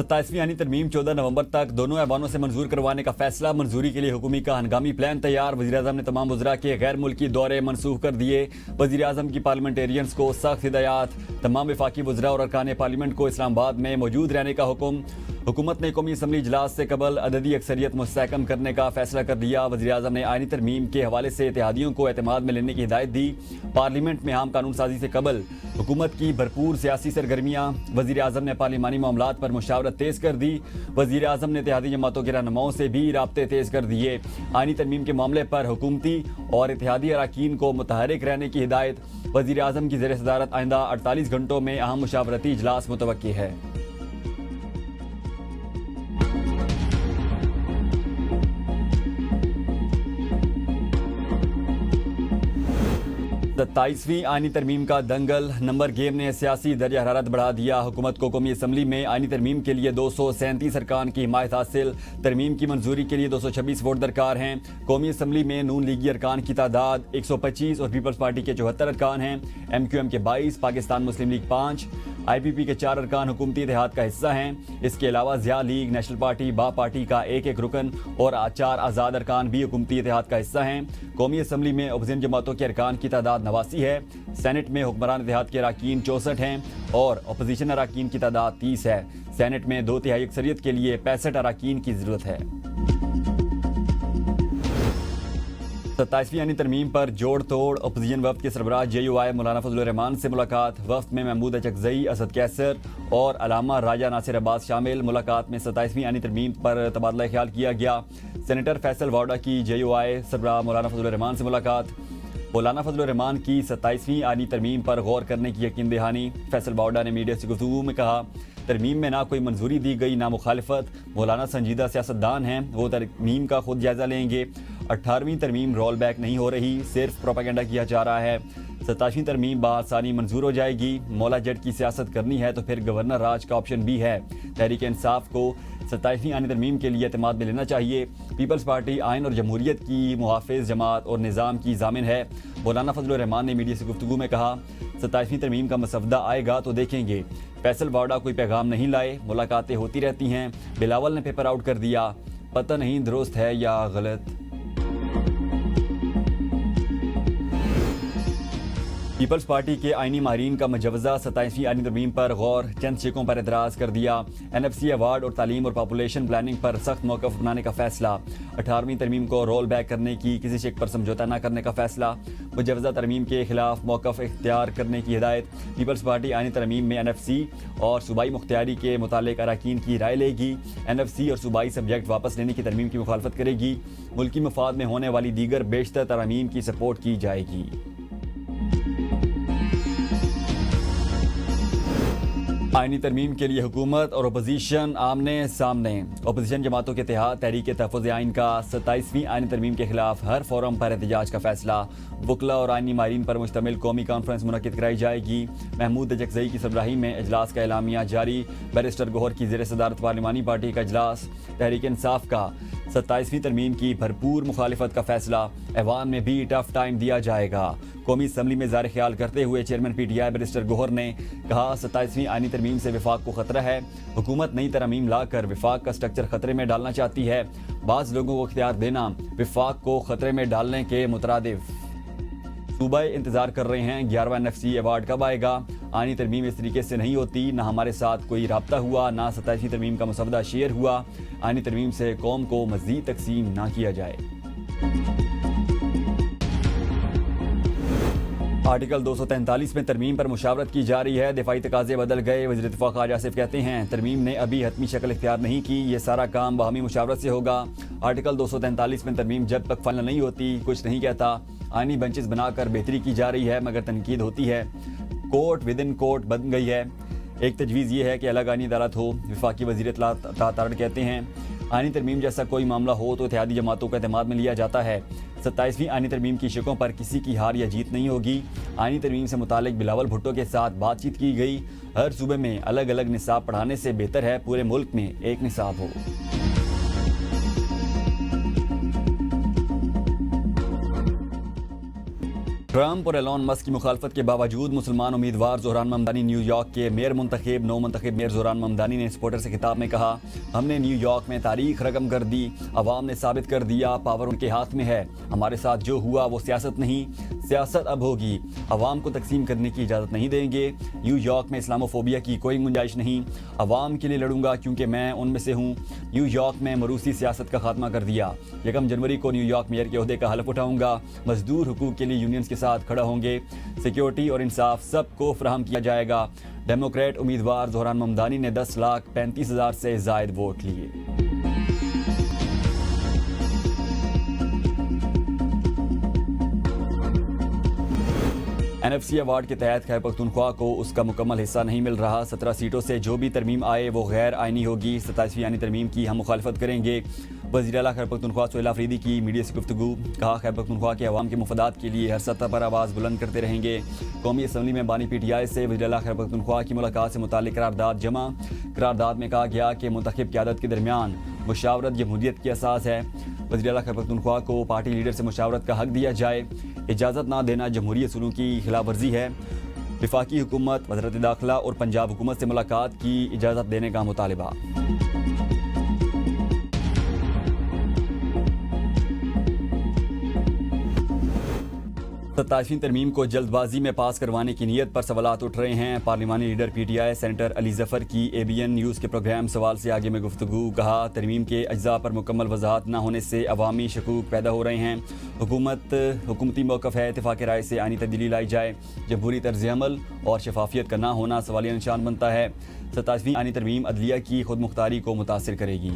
27वीं आईनी तरमीम 14 नवंबर तक दोनों ऐवानों से मंजूर करवाने का फैसला। मंजूरी के लिए हुकूमत का हंगामी प्लान तैयार। वज़ीर-ए-आज़म ने तमाम वज़रा के गैर मुल्की दौरे मनसूख कर दिए। वज़ीर-ए-आज़म की पार्लियामेंटेरियंस को सख्त हिदायत। तमाम वफाकी वज़रा और अरकान पार्लियामेंट को इस्लामाबाद में मौजूद रहने का हुक्म। हुकूमत ने कौमी असम्बली इजलास से कबल अददी अक्सरियत मुस्तहकम करने का फैसला कर दिया। वज़ीर-ए-आज़म ने आईनी तरमीम के हवाले से इत्तेहादियों को एतमाद में लेने की हिदायत दी। पार्लियामेंट में आम कानून साजी से कबल हुकूमत की भरपूर सियासी सरगर्मियाँ। वज़ीर-ए-आज़म ने पार्लिमानी मामलात पर मुशावरत तेज़ कर दी। वज़ीर-ए-आज़म ने इत्तेहादी जमातों के रहनुमाओं से भी राब्ते तेज़ कर दिए। आईनी तरमीम के मामले पर हुकूमती और इत्तेहादी अरकान को मुतहरिक रहने की हिदायत। वज़ीर-ए-आज़म की ज़ेर सदारत आइंदा 48 घंटों में अहम मुशावरती इजलास मुतवक्की है। सत्ताईसवीं आईनी तरमीम का दंगल। नंबर गेम ने सियासी दर्जा हरारत बढ़ा दिया। हुकूमत को कौमी असम्बली में आईनी तरमीम के लिए 237 अरकान की हिमायत हासिल। तरमीम की मंजूरी के लिए 226 वोट दरकार हैं। कौमी असम्बली में नून लीगी अरकान की तादाद 125 और पीपल्स पार्टी के 74 अरकान हैं। MQM के 22, पाकिस्तान मुस्लिम लीग 5, IPP के 4 अरकान हुकूमती इत्तेहाद का हिस्सा हैं। इसके अलावा ज़िया लीग, नेशनल पार्टी, बा पार्टी का एक रुकन और 4 आज़ाद अरकान भी हुकूमती इत्तेहाद का हिस्सा हैं। कौमी असम्बली में अपोजिशन जमातों के अरकान की तादाद 89 है। सेनेट में हुक्मरान इत्तेहाद के अरकान 64 हैं और अपोजिशन अरकान की तादाद 30 है। सेनेट में 2/3 अक्सरियत के लिए 65 अरकान की जरूरत है। 27वीं आईनी तरमीम पर जोड़ तोड़। अपोजिशन वफ्द के सरबराह JUI मौलाना फजल रहमान से मुलाकात। वफ्द में महमूद अचकज़ई, असद कैसर और अलामा राजा नासिर अब्बास शामिल। मुलाकात में 27वीं आईनी तरमीम पर तबादला ख्याल किया गया। सेनेटर फैसल वाडा की JUI सरबराह मौलाना फजल रहमान से मुलाकात। मौलाना फजल रहमान की 27वीं आईनी तरमीम पर गौर करने की यकीन दहानी। फैसल वाडा ने मीडिया से गुफ्तगू में कहा, तरमीम में ना कोई मंजूरी दी गई ना मुखालिफत। मौलाना संजीदा सियासतदान हैं, वो तरमीम का खुद जायजा लेंगे। 18वीं तरमीम रोल बैक नहीं हो रही, सिर्फ प्रोपेगेंडा किया जा रहा है। 27वीं तरमीम बआसानी मंजूर हो जाएगी। मौला जट की सियासत करनी है तो फिर गवर्नर राज का ऑप्शन भी है। तहरीक इंसाफ को 27वीं आईनी तरमीम के लिए एतमाद में लेना चाहिए। पीपल्स पार्टी आइन और जमहूरियत की मुहाफिज जमात और निज़ाम की जामिन है। मौलाना फजल रहमान ने मीडिया से गुफ्तगू में कहा, 27वीं तरमीम का मसवदा आएगा तो देखेंगे। फैसल वाडा कोई पैगाम नहीं लाए, मुलाकातें होती रहती हैं। बिलावल ने पेपर आउट कर दिया, पता नहीं दुरुस्त है या गलत। पीपल्स पार्टी के आईनी माहिरीन का मुजवजा 27वीं आईनी तरमीम पर गौर। चंद शिकों पर एतराज़ कर दिया। NFC अवार्ड और तालीम और पॉपुलेशन प्लानिंग पर सख्त मौक़िफ़ अपनाने का फैसला। 18वीं तरमीम को रोल बैक करने की किसी शिक पर समझौता न करने का फैसला। मुजवजा तरमीम के खिलाफ मौक़िफ़ इख्तियार करने की हिदायत। पीपल्स पार्टी आईनी तरमीम में NFC और सूबाई मुख्तियारी के मुतालिक अरकान की राय लेगी। NFC और सूबाई सब्जेक्ट वापस लेने की तरमीम की मुखालफत करेगी। मुल्की मफाद में होने वाली दीगर बेशतर तरमीम की सपोर्ट की जाएगी। आईनी तरमीम के लिए हुकूमत और अपोजिशन आमने सामने। अपोजिशन जमातों के इत्तेहाद तहरीक तहफ़्फ़ुज़ आइन का 27वीं आईनी तरमीम के खिलाफ हर फोरम पर एहतजाज का फैसला। वकला और आईनी माहिरीन पर मुश्तमिल कौमी कॉन्फ्रेंस मुनक़िद कराई जाएगी। महमूद अचकज़ई की सरबराही में इजलास का एलामिया जारी। बैरिस्टर गौहर की ज़ेर सदारत पार्लिमानी पार्टी का इजलास। तहरीक इंसाफ का 27वीं तरमीम की भरपूर मुखालिफत का फैसला। ऐवान में भी टफ टाइम दिया जाएगा। कौमी असम्बली में ज़ाहिर ख्याल करते हुए चेयरमैन PTI बैरिस्टर गौहर ने कहा, 27वीं आईनी तरमीम से विफाक को खतरा है। हुकूमत नई तरमीम लाकर विफाक का स्ट्रक्चर खतरे में डालना चाहती है। बाज़ लोगों को इख्तियार देना विफाक को खतरे में डालने के मुतरादिफ। सूबा इंतजार कर रहे हैं 11वां NFC अवार्ड कब आएगा। आईनी तरमीम इस तरीके से नहीं होती, ना हमारे साथ कोई राब्ता हुआ, ना 27वीं तरमीम का मसवदा शेयर हुआ। आईनी तरमीम से कौम को मज़ीद तकसीम ना किया जाए। आर्टिकल 243 में तरमीम पर मुशावरत की जा रही है। दिफाई तकाजे बदल गए। वज़ीर दिफ़ा ख़ाजा आसिफ कहते हैं, तरमीम ने अभी हतमी शक्ल इख्तियार नहीं की, ये सारा काम बाहमी मुशावरत से होगा। आर्टिकल 243 में तरमीम जब तक फाइनल नहीं होती कुछ नहीं कहता। आईनी बेंचेस बनाकर बेहतरी की जा रही है मगर तनकीद होती है। कोर्ट विद इन कोर्ट बन गई है। एक तजवीज़ ये है कि अलग आईनी अदालत हो। वफाकी वज़ीर इत्तलात तारड़ कहते हैं, आईनी तरमीम जैसा कोई मामला हो तो इत्तेहादी जमातों को एतमाद में लिया जाता है। 27वीं आईनी तरमीम की शिकों पर किसी की हार या जीत नहीं होगी। आईनी तरमीम से मुतालिक बिलावल भुट्टो के साथ बातचीत की गई। हर सूबे में अलग अलग निसाब पढ़ाने से बेहतर है पूरे मुल्क में एक निसाब हो। ٹرمپ اور ایلون مسک کی مخالفت کے باوجود مسلمان امیدوار زہران ممدانی نیو یارک کے میئر منتخب نو منتخب میئر زہران ممدانی نے سپورٹر سے خطاب میں کہا، ہم نے نیو یارک میں تاریخ رقم کر دی، عوام نے ثابت کر دیا پاور ان کے ہاتھ میں ہے، ہمارے ساتھ جو ہوا وہ سیاست نہیں، سیاست اب ہوگی، عوام کو تقسیم کرنے کی اجازت نہیں دیں گے، نیو یارک میں اسلاموفوبیا کی کوئی گنجائش نہیں، عوام کے لیے لڑوں گا کیونکہ میں ان میں سے ہوں، نیو یارک میں مروسی سیاست کا خاتمہ کر دیا، 1 جنوری کو نیو یارک میئر کے عہدے کا حلف اٹھاؤں گا، مزدور حقوق کے لیے یونینز کے ساتھ کھڑا ہوں گے، سیکیورٹی اور انصاف سب کو فراہم کیا جائے گا۔ ڈیموکریٹ امیدوار زہران ممدانی نے 10,35,000 سے زائد ووٹ لیے۔ NFC ایوارڈ کے تحت خیبر پختونخوا کو اس کا مکمل حصہ نہیں مل رہا، 17 سیٹوں سے جو بھی ترمیم آئے وہ غیر آئینی ہوگی، 27ویں آئینی ترمیم کی ہم مخالفت کریں گے۔ وزیر اعلیٰ خیبر پختونخوا سہیل آفریدی کی میڈیا سے گفتگو، کہا خیبر پختونخوا کے عوام کے مفادات کے لیے ہر سطح پر آواز بلند کرتے رہیں گے۔ قومی اسمبلی میں بانی PTI سے وزیر اعلیٰ خیبر پختونخوا کی ملاقات سے متعلق قرارداد جمع، قرارداد میں کہا گیا کہ منتخب قیادت کے درمیان مشاورت جمہوریت کی اساس ہے، وزیر اعلیٰ خیبر پختونخوا کو پارٹی لیڈر سے مشاورت کا حق دیا جائے، اجازت نہ دینا جمہوری اصولوں کی خلاف ورزی ہے، وفاقی حکومت، وزارت داخلہ اور پنجاب حکومت سے ملاقات کی اجازت دینے کا مطالبہ۔ 27ویں ترمیم کو جلد بازی میں پاس کروانے کی نیت پر سوالات اٹھ رہے ہیں۔ پارلیمانی leader PTI senator Ali Zafar کی ABN نیوز کے پروگرام سوال سے آگے میں گفتگو، کہا ترمیم کے اجزاء پر مکمل وضاحت نہ ہونے سے عوامی شکوک پیدا ہو رہے ہیں، حکومتی موقف ہے اتفاق رائے سے آئینی تبدیلی لائی جائے، جمہوری طرز عمل اور شفافیت کا نہ ہونا سوالیہ نشان بنتا ہے۔ 27ویں آئینی ترمیم عدلیہ کی خود مختاری کو متاثر کرے گی۔